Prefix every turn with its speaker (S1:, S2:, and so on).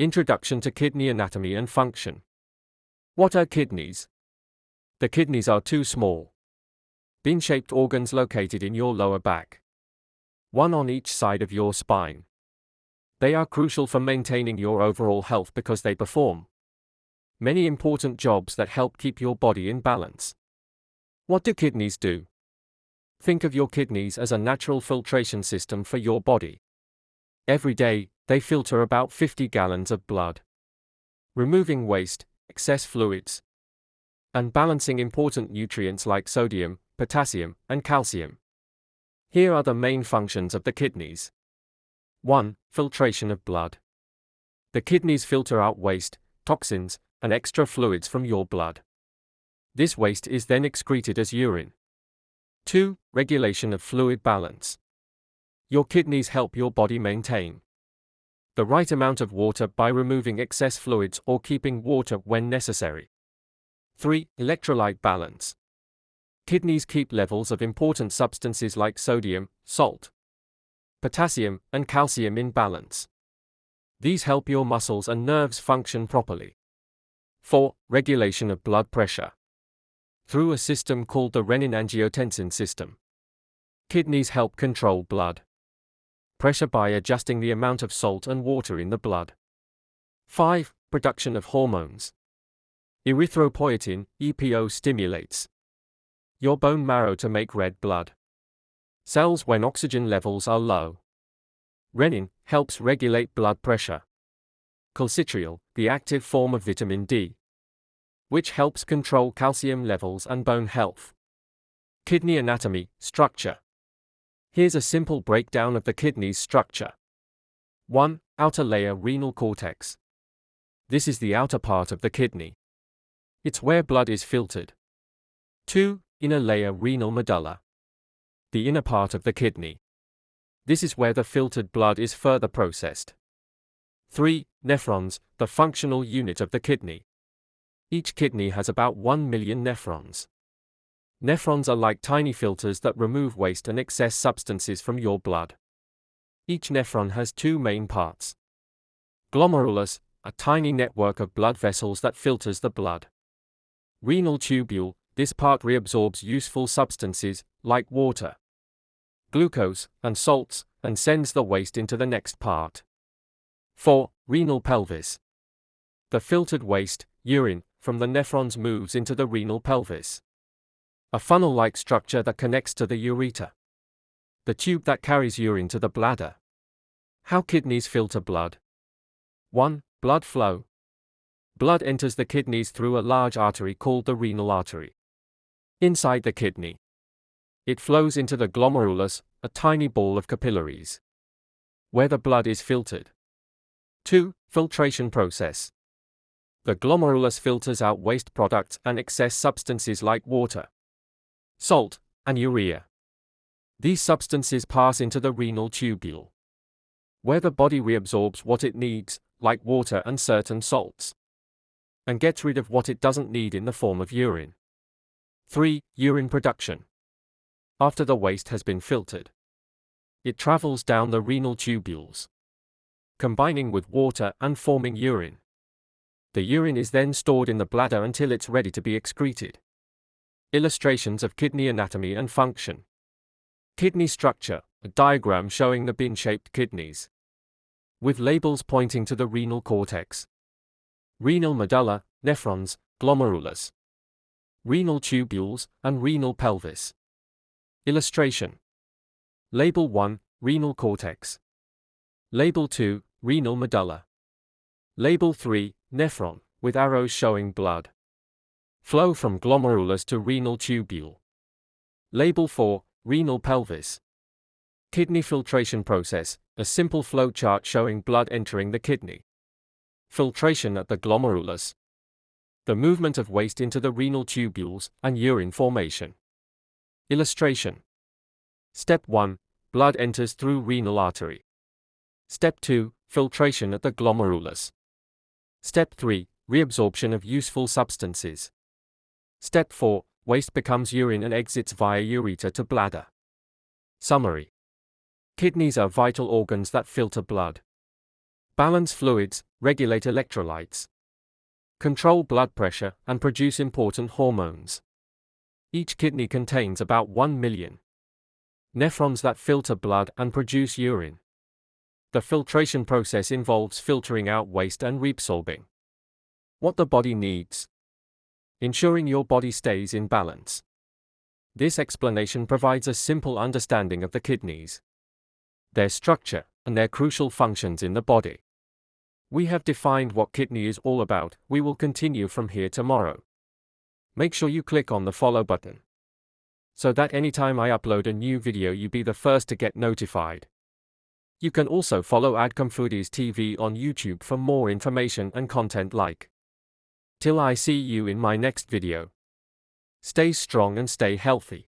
S1: Introduction to kidney anatomy and function. What are kidneys? The kidneys are two small, bean-shaped organs located in your lower back, one on each side of your spine. They are crucial for maintaining your overall health because they perform many important jobs that help keep your body in balance. What do kidneys do? Think of your kidneys as a natural filtration system for your body. Every day, they filter about 50 gallons of blood, removing waste, excess fluids, and balancing important nutrients like sodium, potassium, and calcium. Here are the main functions of the kidneys. 1. Filtration of blood. The kidneys filter out waste, toxins, and extra fluids from your blood. This waste is then excreted as urine. 2. Regulation of fluid balance. Your kidneys help your body maintain the right amount of water by removing excess fluids or keeping water when necessary. 3. Electrolyte balance. Kidneys keep levels of important substances like sodium, salt, potassium, and calcium in balance. These help your muscles and nerves function properly. 4. Regulation of blood pressure. Through a system called the renin-angiotensin system, kidneys help control blood pressure by adjusting the amount of salt and water in the blood. 5. Production of hormones. Erythropoietin, EPO, stimulates your bone marrow to make red blood cells when oxygen levels are low. Renin helps regulate blood pressure. Calcitriol, the active form of vitamin D, which helps control calcium levels and bone health. Kidney anatomy, structure. Here's a simple breakdown of the kidney's structure. 1. Outer layer, renal cortex. This is the outer part of the kidney. It's where blood is filtered. 2. Inner layer, renal medulla. The inner part of the kidney. This is where the filtered blood is further processed. 3. Nephrons, the functional unit of the kidney. Each kidney has about 1 million nephrons. Nephrons are like tiny filters that remove waste and excess substances from your blood. Each nephron has two main parts. Glomerulus, a tiny network of blood vessels that filters the blood. Renal tubule, this part reabsorbs useful substances, like water, glucose, and salts, and sends the waste into the next part. 4. Renal pelvis. The filtered waste, urine, from the nephrons moves into the renal pelvis, a funnel-like structure that connects to the ureter, the tube that carries urine to the bladder. How kidneys filter blood. 1. Blood flow. Blood enters the kidneys through a large artery called the renal artery. Inside the kidney, it flows into the glomerulus, a tiny ball of capillaries, where the blood is filtered. 2. Filtration process. The glomerulus filters out waste products and excess substances like water, salt, and urea. These substances pass into the renal tubule, where the body reabsorbs what it needs, like water and certain salts, and gets rid of what it doesn't need in the form of urine. 3. Urine production. After the waste has been filtered, it travels down the renal tubules, combining with water and forming urine. The urine is then stored in the bladder until it's ready to be excreted. Illustrations of kidney anatomy and function. Kidney structure, a diagram showing the bean-shaped kidneys, with labels pointing to the renal cortex. Renal medulla, nephrons, glomerulus, renal tubules, and renal pelvis. Illustration. Label 1, renal cortex. Label 2, renal medulla. Label 3, nephron, with arrows showing blood flow from glomerulus to renal tubule. Label 4, renal pelvis. Kidney filtration process, a simple flow chart showing blood entering the kidney. Filtration at the glomerulus. The movement of waste into the renal tubules and urine formation. Illustration. Step 1, blood enters through renal artery. Step 2, filtration at the glomerulus. Step 3, reabsorption of useful substances. Step 4, waste becomes urine and exits via ureter to bladder. Summary. Kidneys are vital organs that filter blood, balance fluids, regulate electrolytes, control blood pressure, and produce important hormones. Each kidney contains about 1 million nephrons that filter blood and produce urine. The filtration process involves filtering out waste and reabsorbing what the body needs, ensuring your body stays in balance. This explanation provides a simple understanding of the kidneys, their structure, and their crucial functions in the body. We have defined what kidney is all about. We will continue from here tomorrow. Make sure you click on the follow button, so that anytime I upload a new video you be the first to get notified. You can also follow Adcom Foodies TV on YouTube for more information and content like. Till I see you in my next video. Stay strong and stay healthy.